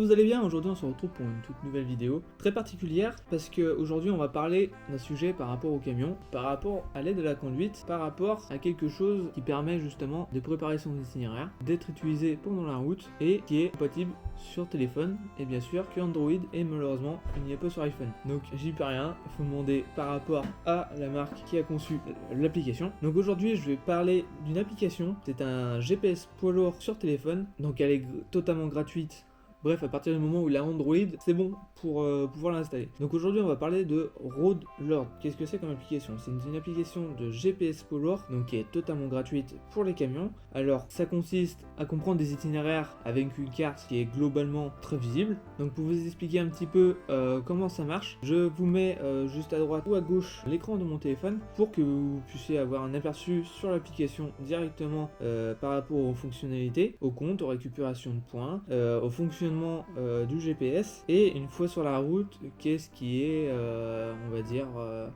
vous allez bien? Aujourd'hui on se retrouve pour une toute nouvelle vidéo très particulière parce que aujourd'hui on va parler d'un sujet par rapport au camion, par rapport à l'aide à la conduite, par rapport à quelque chose qui permet justement de préparer son itinéraire, d'être utilisé pendant la route et qui est compatible sur téléphone et bien sûr que Android et malheureusement il n'y a pas sur iPhone. Donc j'y peux rien, il faut demander par rapport à la marque qui a conçu l'application. Donc aujourd'hui je vais parler d'une application, c'est un GPS poids lourd sur téléphone, donc elle est totalement gratuite. Bref, à partir du moment où il a Android, c'est bon pour pouvoir l'installer. Donc aujourd'hui, on va parler de Road Lord. Qu'est-ce que c'est comme application? C'est une application de GPS poids lourd, donc qui est totalement gratuite pour les camions. Alors, ça consiste à comprendre des itinéraires avec une carte qui est globalement très visible. Donc pour vous expliquer un petit peu comment ça marche, je vous mets juste à droite ou à gauche l'écran de mon téléphone pour que vous puissiez avoir un aperçu sur l'application directement par rapport aux fonctionnalités, au compte, aux récupérations de points, au fonctionnement du GPS et une fois sur la route, qu'est-ce qui est on va dire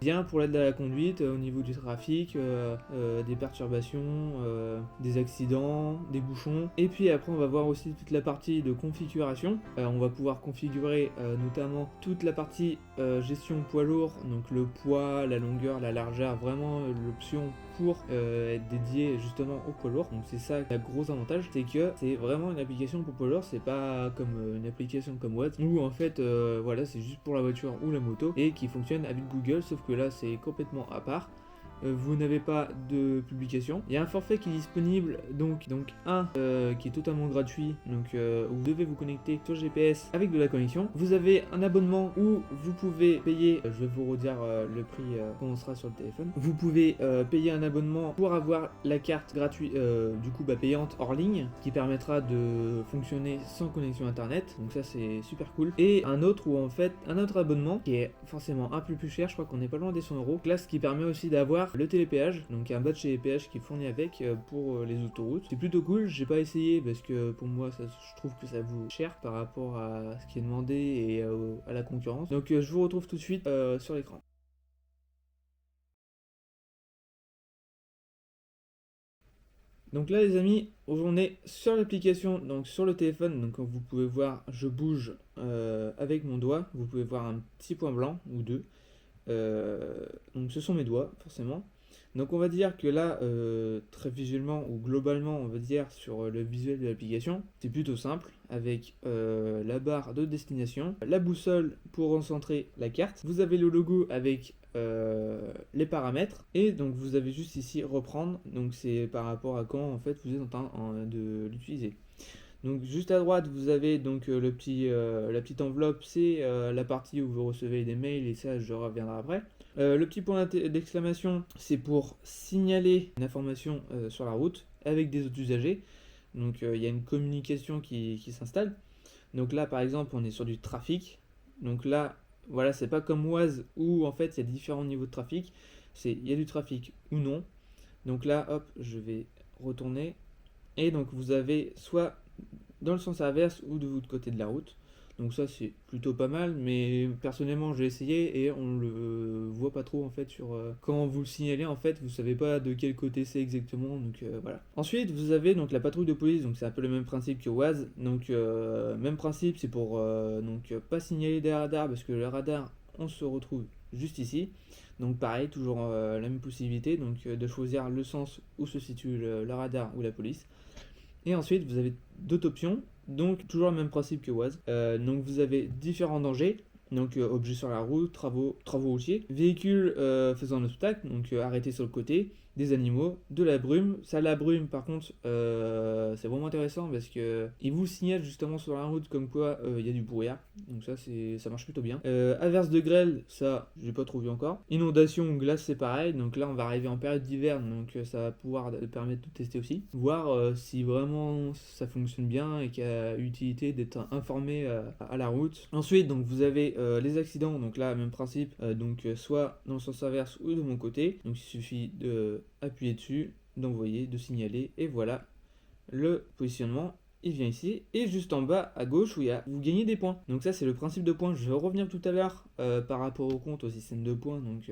bien pour l'aide à la conduite au niveau du trafic, des perturbations, des accidents, des bouchons. Et puis après on va voir aussi toute la partie de configuration. On va pouvoir configurer notamment toute la partie gestion poids lourd, donc le poids, la longueur, la largeur, vraiment l'option pour être dédié justement au poids lourd. Donc c'est ça le gros avantage, c'est que c'est vraiment une application pour poids lourd, c'est pas comme une application comme Waze où en fait voilà, c'est juste pour la voiture ou la moto et qui fonctionne avec Google, sauf que là c'est complètement à part. Vous n'avez pas de publication. Il y a un forfait qui est disponible, donc un qui est totalement gratuit, donc vous devez vous connecter sur GPS avec de la connexion. Vous avez un abonnement où vous pouvez payer, je vais vous redire le prix quand on sera sur le téléphone. Vous pouvez payer un abonnement pour avoir la carte gratuite, du coup payante hors ligne, qui permettra de fonctionner sans connexion internet, donc ça c'est super cool. Et un autre où en fait, un autre abonnement qui est forcément un peu plus cher, je crois qu'on n'est pas loin des 100 €, là ce qui permet aussi d'avoir le télépéage, donc un badge chez les péages qui est fourni avec pour les autoroutes. C'est plutôt cool, j'ai pas essayé parce que pour moi ça, je trouve que ça vaut cher par rapport à ce qui est demandé et à la concurrence. Donc je vous retrouve tout de suite sur l'écran. Donc là les amis, on est sur l'application, donc sur le téléphone, donc comme vous pouvez voir, je bouge avec mon doigt, vous pouvez voir un petit point blanc ou deux. Donc ce sont mes doigts forcément. Donc on va dire que là très visuellement ou globalement on va dire sur le visuel de l'application c'est plutôt simple avec la barre de destination, la boussole pour recentrer la carte, vous avez le logo avec les paramètres et donc vous avez juste ici reprendre, donc c'est par rapport à quand en fait vous êtes en train de l'utiliser. Donc juste à droite vous avez donc la petite enveloppe, c'est la partie où vous recevez des mails et ça je reviendrai après. Le petit point d'exclamation c'est pour signaler une information sur la route avec des autres usagers. Donc il y a une communication qui s'installe. Donc là par exemple on est sur du trafic. Donc là voilà, c'est pas comme Waze où en fait il y a différents niveaux de trafic. C'est il y a du trafic ou non. Donc là hop je vais retourner. Et donc vous avez soit dans le sens inverse ou de l'autre côté de la route. Donc ça c'est plutôt pas mal, mais personnellement j'ai essayé et on le voit pas trop en fait sur quand vous le signalez en fait vous savez pas de quel côté c'est exactement, donc voilà. Ensuite vous avez donc la patrouille de police, donc c'est un peu le même principe que Waze, donc même principe, c'est pour donc pas signaler des radars parce que le radar on se retrouve juste ici. Donc pareil, toujours la même possibilité, donc de choisir le sens où se situe le radar ou la police. Et ensuite, vous avez d'autres options, donc toujours le même principe que Waze. Donc vous avez différents dangers, donc objets sur la route, travaux routiers, véhicules faisant un obstacle, donc arrêtés sur le côté, des animaux, de la brume. Ça, la brume, par contre, c'est vraiment intéressant parce que il vous signale justement sur la route comme quoi il y a du brouillard. Donc ça marche plutôt bien. Averse de grêle, ça, j'ai pas trop vu encore. Inondation ou glace, c'est pareil. Donc là, on va arriver en période d'hiver, donc ça va pouvoir permettre de tester aussi. Voir si vraiment ça fonctionne bien et qu'il y a utilité d'être informé à la route. Ensuite, donc vous avez les accidents. Donc là, même principe. Donc soit dans le sens inverse ou de mon côté. Donc il suffit de appuyer dessus, d'envoyer, de signaler, et voilà, le positionnement il vient ici, et juste en bas à gauche où vous gagnez des points. Donc ça c'est le principe de points. Je vais revenir tout à l'heure par rapport au compte, au système de points, donc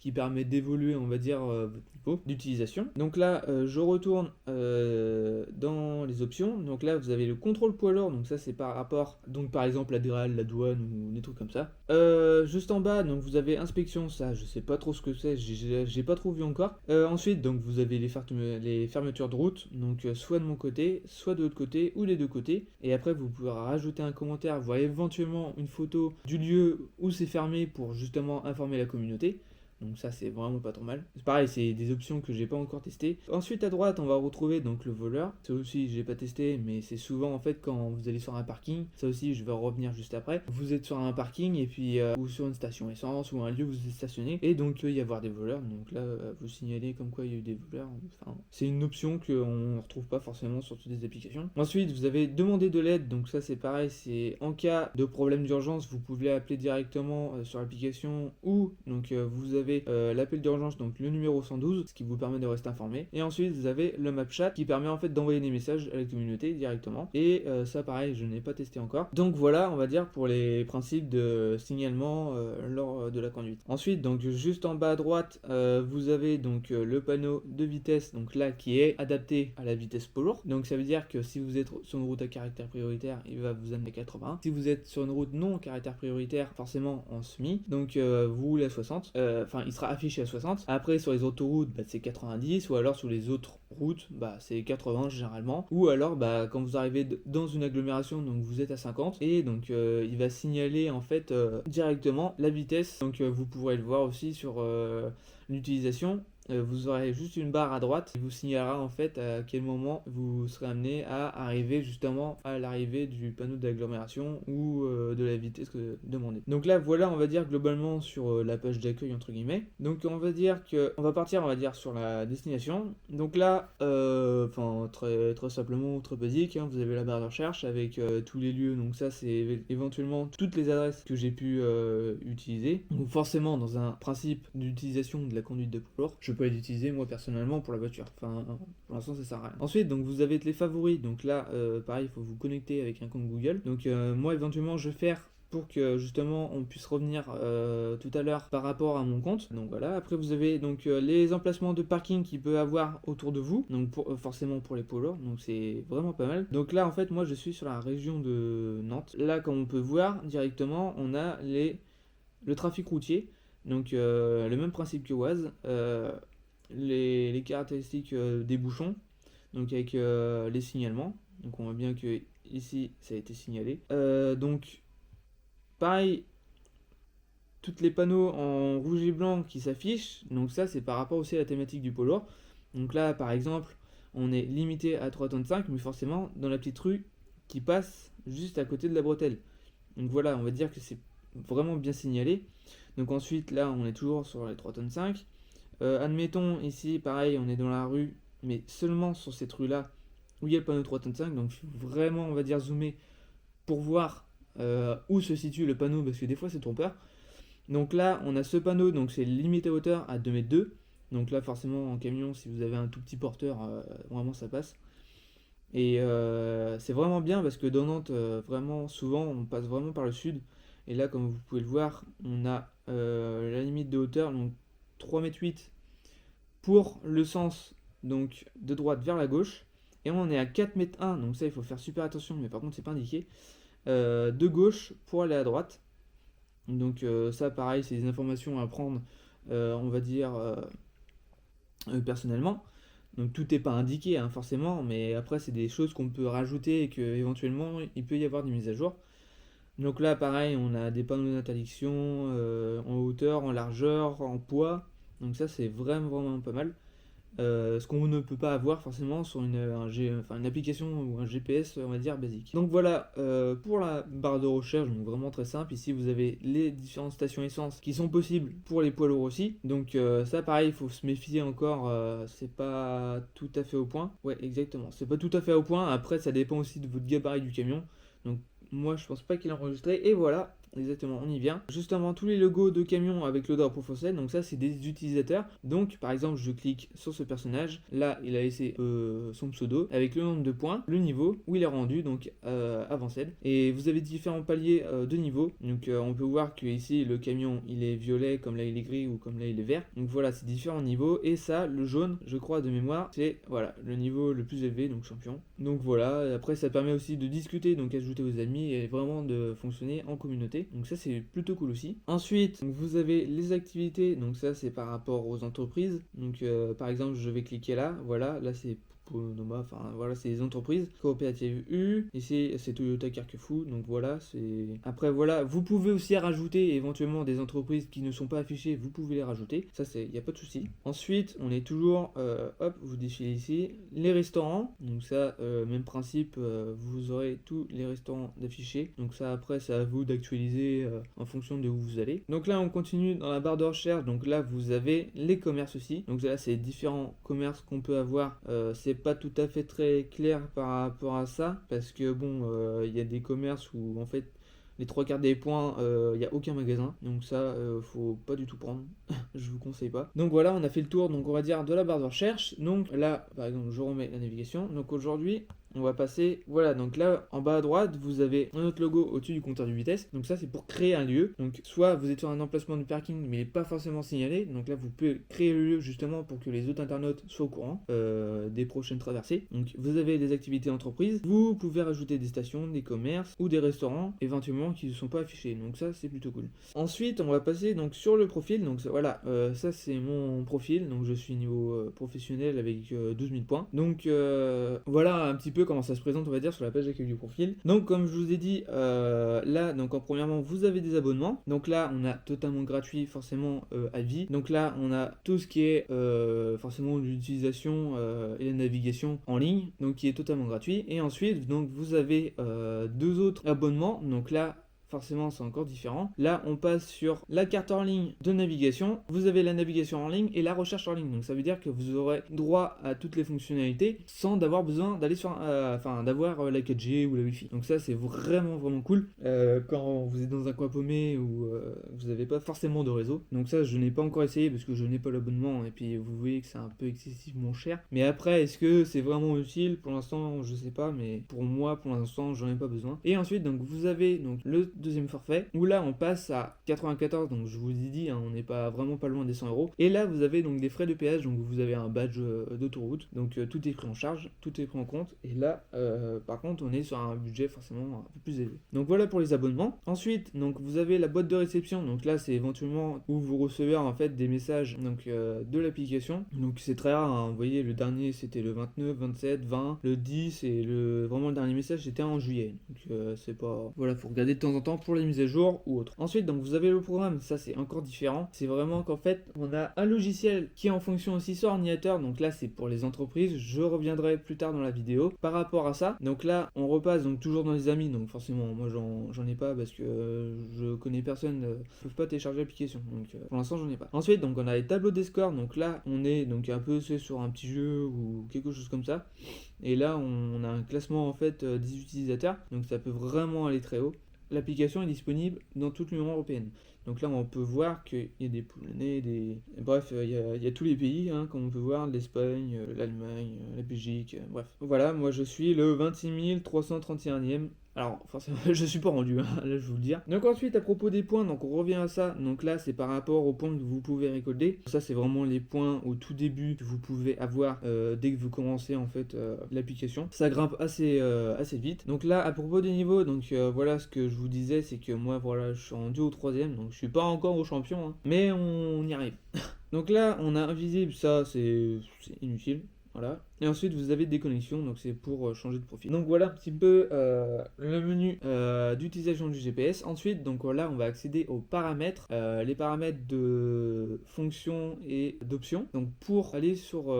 qui permet d'évoluer, on va dire, votre niveau d'utilisation. Donc là, je retourne dans les options. Donc là, vous avez le contrôle poids lourd. Donc ça, c'est par rapport, donc par exemple, la DRAL, la douane ou des trucs comme ça. Juste en bas, donc vous avez inspection. Ça, je sais pas trop ce que c'est. J'ai pas trop vu encore. Ensuite, donc vous avez les fermetures de route. Donc soit de mon côté, soit de l'autre côté, ou les deux côtés. Et après, vous pouvez rajouter un commentaire, voire éventuellement une photo du lieu où c'est fermé pour justement informer la communauté. Donc ça, c'est vraiment pas trop mal. C'est pareil, c'est des options que j'ai pas encore testées. Ensuite à droite, on va retrouver donc le voleur. Ça aussi, j'ai pas testé, mais c'est souvent en fait quand vous allez sur un parking. Ça aussi, je vais revenir juste après. Vous êtes sur un parking et puis ou sur une station essence ou un lieu où vous êtes stationné, et donc il peut y avoir des voleurs. Donc là, vous signalez comme quoi il y a eu des voleurs. Enfin, c'est une option qu'on ne retrouve pas forcément sur toutes les applications. Ensuite, vous avez demandé de l'aide. Donc ça, c'est pareil, c'est en cas de problème d'urgence, vous pouvez appeler directement sur l'application, ou donc vous avez l'appel d'urgence, donc le numéro 112, ce qui vous permet de rester informé. Et ensuite, vous avez le map chat qui permet en fait d'envoyer des messages à la communauté directement. Et ça, pareil, je n'ai pas testé encore. Donc voilà, on va dire pour les principes de signalement lors de la conduite. Ensuite, donc juste en bas à droite, vous avez donc le panneau de vitesse, donc là qui est adapté à la vitesse poids lourd. Donc ça veut dire que si vous êtes sur une route à caractère prioritaire, il va vous amener à 80. Si vous êtes sur une route non caractère prioritaire, forcément en semi, donc vous roulez à 60. Enfin, il sera affiché à 60. Après, sur les autoroutes, c'est 90, ou alors sur les autres routes, c'est 80 généralement. Ou alors, quand vous arrivez dans une agglomération, donc vous êtes à 50, et donc il va signaler en fait directement la vitesse. Donc vous pourrez le voir aussi sur l'utilisation. Vous aurez juste une barre à droite qui vous signalera en fait à quel moment vous serez amené à arriver justement à l'arrivée du panneau d'agglomération ou de la vitesse demandée. Donc là voilà, on va dire globalement sur la page d'accueil entre guillemets. Donc on va dire que on va partir, on va dire, sur la destination. Donc là très, très simplement, très basique, hein, vous avez la barre de recherche avec tous les lieux. Donc ça c'est éventuellement toutes les adresses que j'ai pu utiliser. Donc forcément dans un principe d'utilisation de la conduite de poids lourd, je peux l'utiliser moi personnellement pour la voiture. Enfin, pour l'instant ça sert à rien. Ensuite, donc vous avez les favoris. Donc là, pareil, il faut vous connecter avec un compte Google. Donc moi éventuellement je vais faire pour que justement on puisse revenir tout à l'heure par rapport à mon compte. Donc voilà, après vous avez donc les emplacements de parking qu'il peut avoir autour de vous, donc forcément pour les poids lourds, donc c'est vraiment pas mal. Donc là en fait moi je suis sur la région de Nantes. Là comme on peut voir directement, on a le trafic routier, donc le même principe que Waze, les caractéristiques des bouchons, donc avec les signalements. Donc on voit bien que ici ça a été signalé. Donc pareil, toutes les panneaux en rouge et blanc qui s'affichent, donc ça c'est par rapport aussi à la thématique du poids lourd. Donc là par exemple, on est limité à 3,5 tonnes, mais forcément dans la petite rue qui passe juste à côté de la bretelle. Donc voilà, on va dire que c'est vraiment bien signalé. Donc ensuite là on est toujours sur les 3,5 tonnes. Admettons ici pareil, on est dans la rue, mais seulement sur cette rue là où il y a le panneau 3,5 tonnes. Donc vraiment on va dire zoomer pour voir où se situe le panneau, parce que des fois c'est trompeur. Donc là on a ce panneau, donc c'est limité hauteur à 2,2 m. Donc là forcément en camion, si vous avez un tout petit porteur, vraiment ça passe. Et c'est vraiment bien parce que dans Nantes, vraiment souvent on passe vraiment par le sud. Et là comme vous pouvez le voir, on a la limite de hauteur, donc 3,8 m pour le sens donc de droite vers la gauche. Et on est à 4,1 m, donc ça il faut faire super attention, mais par contre c'est pas indiqué. De gauche pour aller à droite. Donc ça pareil, c'est des informations à prendre, on va dire personnellement. Donc tout n'est pas indiqué forcément, mais après c'est des choses qu'on peut rajouter et que éventuellement il peut y avoir des mises à jour. Donc là pareil, on a des panneaux d'interdiction en hauteur, en largeur, en poids. Donc ça c'est vraiment pas mal. Ce qu'on ne peut pas avoir forcément sur une application ou un GPS, on va dire, basique. Donc voilà, pour la barre de recherche, donc vraiment très simple. Ici vous avez les différentes stations essence qui sont possibles pour les poids lourds aussi. Donc ça pareil, il faut se méfier encore, c'est pas tout à fait au point. Ouais, exactement, c'est pas tout à fait au point. Après ça dépend aussi de votre gabarit du camion. Donc moi je pense pas qu'il est enregistré. Et voilà, exactement, on y vient. Juste avant, tous les logos de camions avec l'odeur professionnelle, donc ça c'est des utilisateurs. Donc par exemple, je clique sur ce personnage, là il a laissé son pseudo avec le nombre de points, le niveau où il est rendu, donc avancé. Et vous avez différents paliers de niveau. Donc on peut voir que ici le camion il est violet, comme là il est gris ou comme là il est vert. Donc voilà, c'est différents niveaux. Et ça, le jaune, je crois de mémoire, c'est voilà le niveau le plus élevé, donc champion. Donc voilà, après ça permet aussi de discuter, donc ajouter vos amis et vraiment de fonctionner en communauté. Donc ça c'est plutôt cool aussi. Ensuite, donc, vous avez les activités, donc ça c'est par rapport aux entreprises. Donc par exemple, je vais cliquer là, voilà, là c'est Noma, enfin voilà, c'est les entreprises. Coopérative U, ici c'est Toyota Carquefou, donc voilà, c'est. Après voilà, vous pouvez aussi rajouter éventuellement des entreprises qui ne sont pas affichées, vous pouvez les rajouter, ça c'est, y a pas de souci. Ensuite, on est toujours, hop, vous défilez ici, les restaurants, donc ça, même principe, vous aurez tous les restaurants d'affichés, donc ça après c'est à vous d'actualiser en fonction de où vous allez. Donc là on continue dans la barre de recherche, donc là vous avez les commerces aussi, donc là c'est différents commerces qu'on peut avoir, c'est pas tout à fait très clair par rapport à ça parce que bon il y a des commerces où en fait les trois quarts des points il n'y a aucun magasin, donc ça faut pas du tout prendre. Je vous conseille pas. Donc voilà, on a fait le tour, donc on va dire de la barre de recherche. Donc là par exemple je remets la navigation, donc aujourd'hui on va passer, voilà, donc là en bas à droite vous avez un autre logo au-dessus du compteur de vitesse, donc ça c'est pour créer un lieu. Donc soit vous êtes sur un emplacement de parking mais il n'est pas forcément signalé, donc là vous pouvez créer le lieu justement pour que les autres internautes soient au courant des prochaines traversées. Donc vous avez des activités entreprises, vous pouvez rajouter des stations, des commerces ou des restaurants éventuellement qui ne sont pas affichés, donc ça c'est plutôt cool. Ensuite on va passer donc sur le profil, donc voilà, ça c'est mon profil, donc je suis niveau professionnel avec 12 000 points. Donc voilà un petit peu comment ça se présente, on va dire, sur la page d'accueil du profil. Donc comme je vous ai dit, là donc en premièrement vous avez des abonnements, donc là on a totalement gratuit forcément à vie. Donc là on a tout ce qui est forcément l'utilisation et la navigation en ligne, donc qui est totalement gratuit. Et ensuite donc vous avez deux autres abonnements, donc là forcément c'est encore différent. Là on passe sur la carte en ligne de navigation, vous avez la navigation en ligne et la recherche en ligne, donc ça veut dire que vous aurez droit à toutes les fonctionnalités sans d'avoir besoin d'aller sur d'avoir la 4G ou la Wi-Fi. Donc ça c'est vraiment cool quand vous êtes dans un coin paumé où vous n'avez pas forcément de réseau. Donc ça je n'ai pas encore essayé parce que je n'ai pas l'abonnement et puis vous voyez que c'est un peu excessivement cher. Mais après est-ce que c'est vraiment utile? Pour l'instant je sais pas, mais pour moi pour l'instant j'en ai pas besoin. Et ensuite donc vous avez donc le deuxième forfait où là on passe à 94, donc je vous ai dit hein, on n'est pas vraiment pas loin des 100 euros. Et là vous avez donc des frais de péage, donc vous avez un badge d'autoroute, donc tout est pris en charge, tout est pris en compte. Et là par contre on est sur un budget forcément un peu plus élevé. Donc voilà pour les abonnements. Ensuite donc vous avez la boîte de réception, donc là c'est éventuellement où vous recevez en fait des messages donc de l'application. Donc c'est très rare hein. Vous voyez le dernier c'était le 29, 27, 20, le 10 et vraiment le dernier message c'était en juillet. Donc c'est pas, voilà, faut regarder de temps en temps pour les mises à jour ou autre. Ensuite donc vous avez le programme, ça c'est encore différent. C'est vraiment qu'en fait on a un logiciel qui est en fonction aussi sur ordinateur, donc là c'est pour les entreprises. Je reviendrai plus tard dans la vidéo par rapport à ça. Donc là on repasse donc toujours dans les amis, donc forcément moi j'en ai pas parce que je connais personne qui peuvent pas télécharger l'application, donc pour l'instant j'en ai pas. Ensuite donc on a les tableaux des scores, donc là on est donc un peu sur un petit jeu ou quelque chose comme ça. Et là on a un classement en fait des utilisateurs, donc ça peut vraiment aller très haut. L'application est disponible dans toute l'Union européenne. Donc là, on peut voir qu'il y a des Polonais, bref, il y a tous les pays, hein, comme on peut voir, l'Espagne, l'Allemagne, la Belgique, bref. Voilà, moi je suis le 26 331e. Alors, forcément, je suis pas rendu, hein, là je vous le dire. Donc ensuite, à propos des points, donc on revient à ça. Donc là, c'est par rapport aux points que vous pouvez récolter. Ça, c'est vraiment les points au tout début que vous pouvez avoir dès que vous commencez en fait l'application. Ça grimpe assez vite. Donc là, à propos des niveaux, donc voilà ce que je vous disais, c'est que moi, voilà, je suis rendu au 3ème, donc je suis pas encore au champion, hein, mais on y arrive. Donc là, on a invisible, ça c'est inutile. Voilà. Et ensuite vous avez des connexions, donc c'est pour changer de profil. Donc voilà un petit peu le menu d'utilisation du GPS. Ensuite donc là on va accéder aux paramètres, les paramètres de fonction et d'options. Donc pour aller sur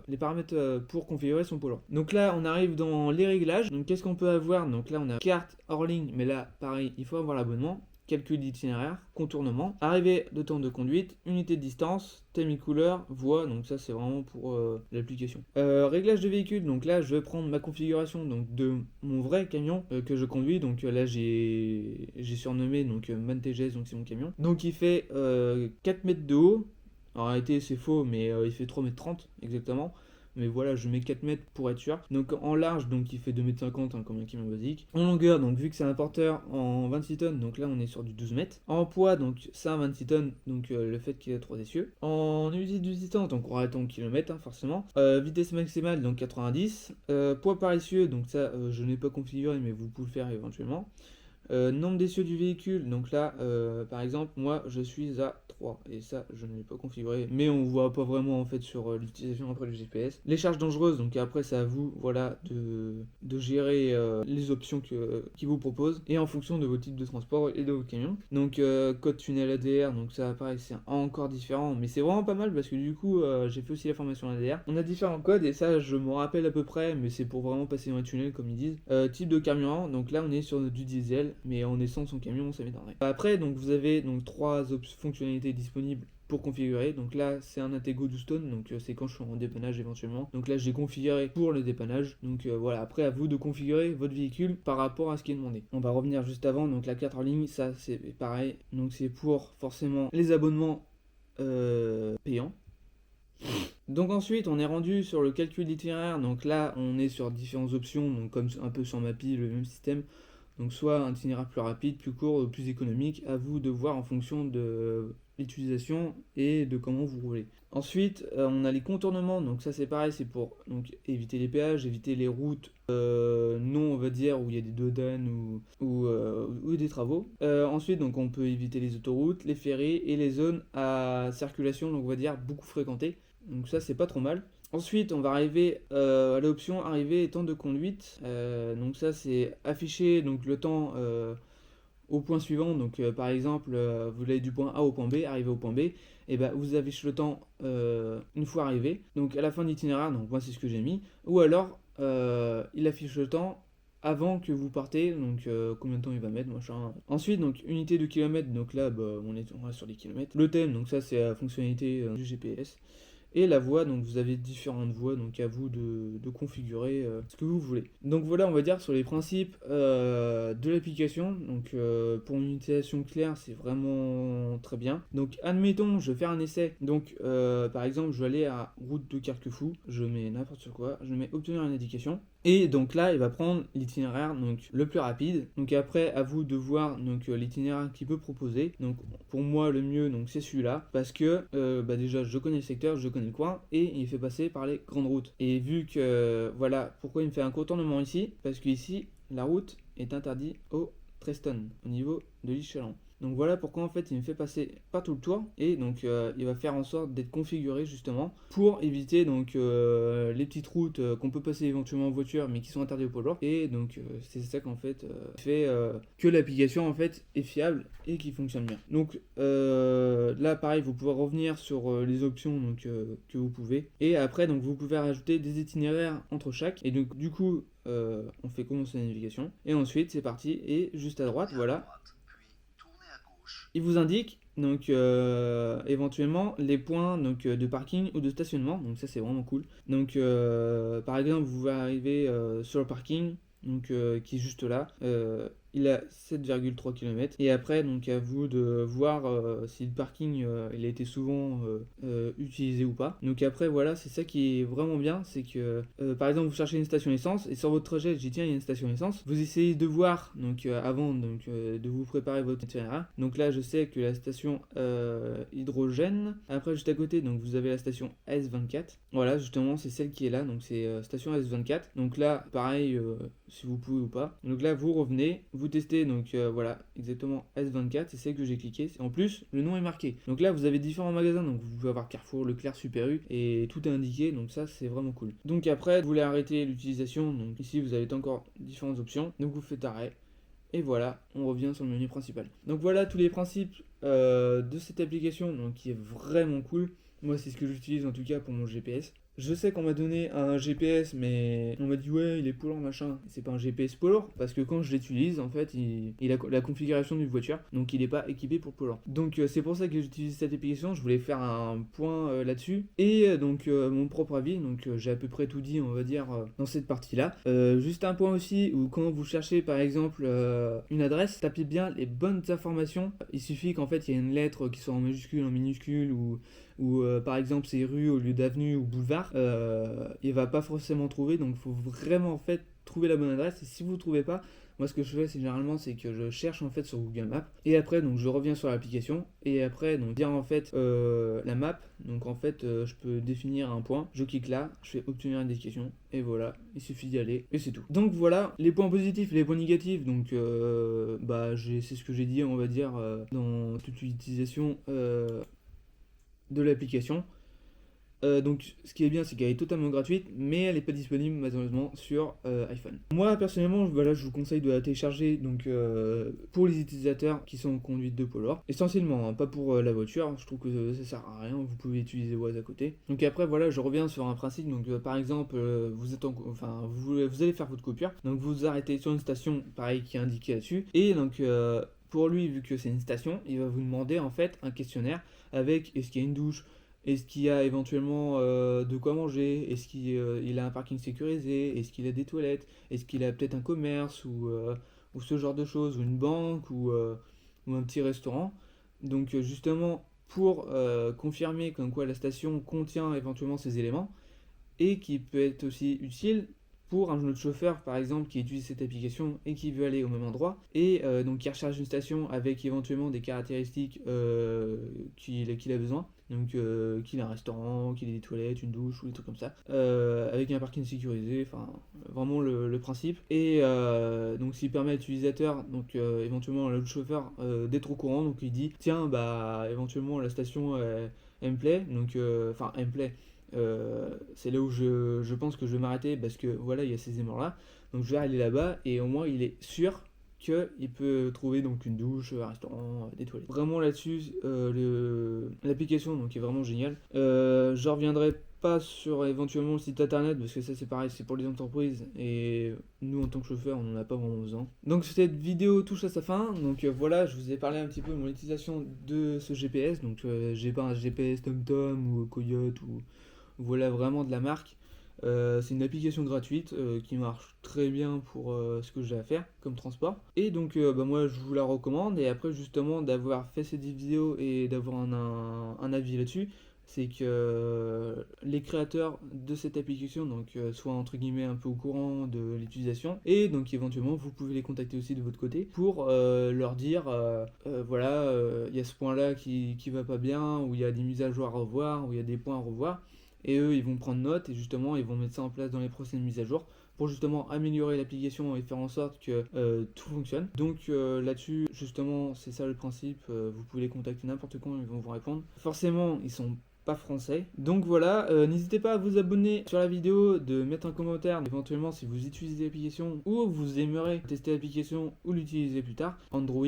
les paramètres pour configurer son pôle. Donc là on arrive dans les réglages. Donc qu'est-ce qu'on peut avoir? Donc là on a carte hors ligne, mais là pareil il faut avoir l'abonnement. Calcul d'itinéraire, contournement, arrivée de temps de conduite, unité de distance, thème et couleur, voie, donc ça c'est vraiment pour l'application. réglage de véhicule, donc là je vais prendre ma configuration donc, de mon vrai camion que je conduis. Donc là j'ai surnommé donc ManTGS, donc c'est mon camion. Donc il fait 4 mètres de haut. En réalité c'est faux, mais il fait 3 mètres 30 exactement. Mais voilà, je mets 4 mètres pour être sûr. Donc en large, donc il fait 2 mètres 50 hein, comme un camion basique. En longueur, donc vu que c'est un porteur en 26 tonnes, donc là on est sur du 12 mètres. En poids, donc c'est un 26 tonnes, donc le fait qu'il ait 3 essieux. En unité de distance, donc on arrête en kilomètres hein, forcément. Vitesse maximale, donc 90. Poids par essieu, donc ça je n'ai pas configuré, mais vous pouvez le faire éventuellement. Nombre d'essieux du véhicule, donc là par exemple moi je suis à 3 et ça je ne l'ai pas configuré, mais on voit pas vraiment en fait sur l'utilisation après du GPS. Les charges dangereuses, donc après c'est à vous voilà de gérer les options qui vous proposent et en fonction de vos types de transport et de vos camions. Donc code tunnel ADR, donc ça pareil c'est encore différent, mais c'est vraiment pas mal parce que du coup j'ai fait aussi la formation ADR. On a différents codes et ça je me rappelle à peu près, mais c'est pour vraiment passer dans les tunnels comme ils disent. Type de carburant, donc là on est sur du diesel, mais en essence son camion ça m'étonnerait. Après donc vous avez donc 3 fonctionnalités disponibles pour configurer. Donc là c'est un Intego 12 tonnes, donc c'est quand je suis en dépannage éventuellement. Donc là j'ai configuré pour le dépannage. Donc voilà, après à vous de configurer votre véhicule par rapport à ce qui est demandé. On va revenir juste avant, donc la 4 en ligne, ça c'est pareil. Donc c'est pour forcément les abonnements payants. Donc ensuite on est rendu sur le calcul d'itinéraire. Donc là on est sur différentes options, donc comme un peu sur Mappy, le même système. Donc soit un itinéraire plus rapide, plus court, ou plus économique, à vous de voir en fonction de l'utilisation et de comment vous roulez. Ensuite, on a les contournements, donc ça c'est pareil, c'est pour donc, éviter les péages, éviter les routes non, on va dire, où il y a des dodanes ou des travaux. Ensuite, donc on peut éviter les autoroutes, les ferries et les zones à circulation, donc on va dire beaucoup fréquentées. Donc ça c'est pas trop mal. Ensuite, on va arriver à l'option arrivée et temps de conduite. Donc ça, c'est afficher donc, le temps au point suivant. Donc par exemple, vous allez du point A au point B, arrivé au point B, et ben vous affichez le temps une fois arrivé. Donc à la fin de l'itinéraire, donc moi c'est ce que j'ai mis. Ou alors, il affiche le temps avant que vous partez, donc combien de temps il va mettre, machin. Ensuite, donc unité de kilomètres, donc là on reste sur les kilomètres. Le thème, donc ça c'est la fonctionnalité du GPS. Et la voix, donc vous avez différentes voix, donc à vous de configurer ce que vous voulez. Donc voilà, on va dire sur les principes de l'application. Donc pour une utilisation claire, c'est vraiment très bien. Donc admettons, je vais faire un essai. Donc par exemple, je vais aller à route de Carquefou, je mets n'importe quoi, je mets obtenir une indication. Et donc là, il va prendre l'itinéraire donc le plus rapide. Donc après, à vous de voir donc l'itinéraire qu'il peut proposer. Donc pour moi, le mieux donc c'est celui-là parce que déjà je connais le secteur, je connais le coin et il fait passer par les grandes routes. Et vu que voilà, pourquoi il me fait un contournement ici? Parce qu'ici, la route est interdite au Treston, au niveau de l'Ichelan. Donc voilà pourquoi en fait il me fait passer pas tout le tour et donc il va faire en sorte d'être configuré justement pour éviter donc les petites routes qu'on peut passer éventuellement en voiture mais qui sont interdites au poids lourd. Et donc c'est ça qu'en fait fait que l'application en fait est fiable et qui fonctionne bien. Donc là pareil vous pouvez revenir sur les options donc, que vous pouvez et après donc vous pouvez rajouter des itinéraires entre chaque et donc du coup on fait commencer la navigation et ensuite c'est parti et juste à droite voilà il vous indique donc éventuellement les points donc, de parking ou de stationnement, donc ça c'est vraiment cool. Donc par exemple vous pouvez arriver sur le parking donc, qui est juste là, il a 7,3 km et après donc à vous de voir si le parking il a été souvent utilisé ou pas. Donc après voilà c'est ça qui est vraiment bien, c'est que par exemple vous cherchez une station essence et sur votre trajet je dis tiens il y a une station essence, vous essayez de voir donc avant donc, de vous préparer votre itinéraire. Donc là je sais que la station hydrogène, après juste à côté donc vous avez la station S24, voilà justement c'est celle qui est là, donc c'est station S24. Donc là pareil si vous pouvez ou pas. Donc là vous revenez, vous testez donc voilà exactement S24, c'est celle que j'ai cliqué. En plus le nom est marqué. Donc là vous avez différents magasins, donc vous pouvez avoir Carrefour, Leclerc, Super U et tout est indiqué, donc ça c'est vraiment cool. Donc après vous voulez arrêter l'utilisation, donc ici vous avez encore différentes options, donc vous faites arrêt. Et voilà, on revient sur le menu principal. Donc voilà tous les principes de cette application donc, qui est vraiment cool. Moi c'est ce que j'utilise en tout cas pour mon GPS. Je sais qu'on m'a donné un GPS, mais on m'a dit ouais, il est polar machin. C'est pas un GPS polar parce que quand je l'utilise, en fait, il a la configuration d'une voiture, donc il n'est pas équipé pour polar. Donc c'est pour ça que j'utilise cette application. Je voulais faire un point là-dessus et donc mon propre avis. Donc j'ai à peu près tout dit, on va dire, dans cette partie-là. Juste un point aussi où quand vous cherchez par exemple une adresse, tapez bien les bonnes informations. Il suffit qu'en fait il y ait une lettre qui soit en majuscule, en minuscule ou par exemple c'est rue au lieu d'avenue ou boulevard, il va pas forcément trouver, donc il faut vraiment en fait trouver la bonne adresse. Et si vous ne trouvez pas, moi ce que je fais c'est généralement c'est que je cherche en fait sur Google Maps et après donc je reviens sur l'application et après donc dire en fait la map, donc en fait je peux définir un point, je clique là, je fais obtenir une indication et voilà, il suffit d'y aller et c'est tout. Donc voilà les points positifs et les points négatifs, donc c'est ce que j'ai dit on va dire dans toute l'utilisation de l'application. Donc ce qui est bien c'est qu'elle est totalement gratuite mais elle n'est pas disponible malheureusement sur iPhone. Moi personnellement voilà, je vous conseille de la télécharger donc, pour les utilisateurs qui sont en conduite de polar. Essentiellement, hein, pas pour la voiture, je trouve que ça sert à rien, vous pouvez utiliser Waze à côté. Donc après voilà, je reviens sur un principe, donc par exemple vous allez faire votre coupure, donc vous vous arrêtez sur une station pareil qui est indiquée là-dessus et donc pour lui vu que c'est une station, il va vous demander en fait un questionnaire avec est-ce qu'il y a une douche, est-ce qu'il y a éventuellement de quoi manger, est-ce qu'il a un parking sécurisé, est-ce qu'il a des toilettes, est-ce qu'il a peut-être un commerce ou ce genre de choses, ou une banque ou un petit restaurant. Donc justement pour confirmer comme quoi la station contient éventuellement ces éléments et qui peut être aussi utile pour un autre chauffeur par exemple qui utilise cette application et qui veut aller au même endroit et donc qui recherche une station avec éventuellement des caractéristiques qu'il a besoin, donc qu'il a un restaurant, qu'il ait des toilettes, une douche ou des trucs comme ça, avec un parking sécurisé, enfin vraiment le principe. Et donc s'il permet à l'utilisateur, donc éventuellement à l'autre chauffeur d'être au courant, donc il dit tiens bah éventuellement la station elle me plaît, donc enfin elle me plaît. C'est là où je pense que je vais m'arrêter parce que voilà, il y a ces aimants là. Donc je vais aller là-bas et au moins il est sûr qu'il peut trouver donc une douche, un restaurant, des toilettes. Vraiment là-dessus, l'application donc est vraiment géniale. Je reviendrai pas sur éventuellement le site internet parce que ça c'est pareil, c'est pour les entreprises et nous en tant que chauffeur on n'en a pas vraiment besoin. Donc cette vidéo touche à sa fin, donc voilà, je vous ai parlé un petit peu de mon utilisation de ce GPS, donc j'ai pas un GPS TomTom ou Coyote ou voilà vraiment de la marque. C'est une application gratuite qui marche très bien pour ce que j'ai à faire comme transport. Et donc moi je vous la recommande. Et après justement d'avoir fait cette vidéo et d'avoir un avis là-dessus, c'est que les créateurs de cette application donc soient entre guillemets un peu au courant de l'utilisation et donc éventuellement vous pouvez les contacter aussi de votre côté pour leur dire voilà il y a ce point là qui va pas bien, ou il y a des mises à jour à revoir, ou il y a des points à revoir. Et eux, ils vont prendre note et justement, ils vont mettre ça en place dans les prochaines mises à jour pour justement améliorer l'application et faire en sorte que tout fonctionne. Donc là-dessus, justement, c'est ça le principe. Vous pouvez les contacter n'importe quand, ils vont vous répondre. Forcément, ils sont pas français. Donc voilà, n'hésitez pas à vous abonner sur la vidéo, de mettre un commentaire éventuellement si vous utilisez l'application ou vous aimeriez tester l'application ou l'utiliser plus tard. Android,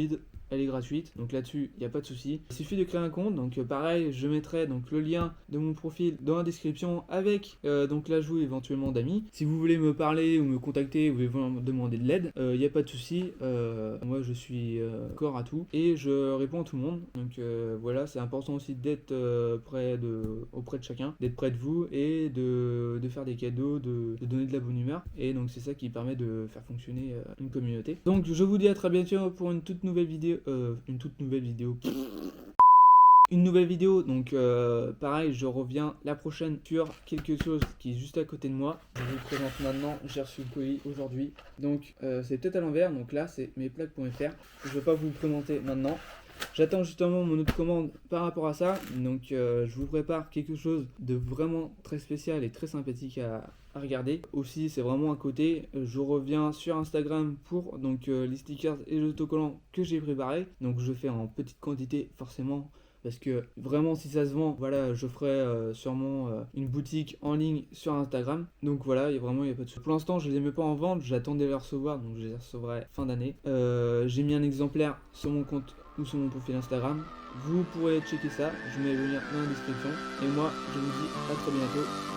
elle est gratuite, donc là-dessus il n'y a pas de souci. Il suffit de créer un compte, donc pareil, je mettrai donc le lien de mon profil dans la description avec donc l'ajout éventuellement d'amis. Si vous voulez me parler ou me contacter, vous voulez me demander de l'aide, il n'y a pas de souci. Moi je suis corps à tout et je réponds à tout le monde. Donc voilà, c'est important aussi d'être auprès de chacun, d'être près de vous et de faire des cadeaux, de donner de la bonne humeur. Et donc c'est ça qui permet de faire fonctionner une communauté. Donc je vous dis à très bientôt pour une toute nouvelle vidéo. Une nouvelle vidéo, donc pareil, je reviens la prochaine sur quelque chose qui est juste à côté de moi. Je vous présente maintenant, j'ai reçu le colis aujourd'hui. Donc c'est peut-être à l'envers, donc là c'est mesplaques.fr. Je ne vais pas vous le présenter maintenant. J'attends justement mon autre commande par rapport à ça. Donc je vous prépare quelque chose de vraiment très spécial et très sympathique à regarder. Aussi c'est vraiment à côté, je reviens sur Instagram pour donc les stickers et les autocollants que j'ai préparés. Donc je fais en petite quantité forcément. Parce que vraiment si ça se vend, voilà, je ferai sûrement une boutique en ligne sur Instagram. Donc voilà, il y a pas de souci. Pour l'instant je les mets pas en vente, j'attends de les recevoir, donc je les recevrai fin d'année. J'ai mis un exemplaire sur mon compte ou sur mon profil Instagram. Vous pourrez checker ça, je mets le lien dans la description. Et moi je vous dis à très bientôt.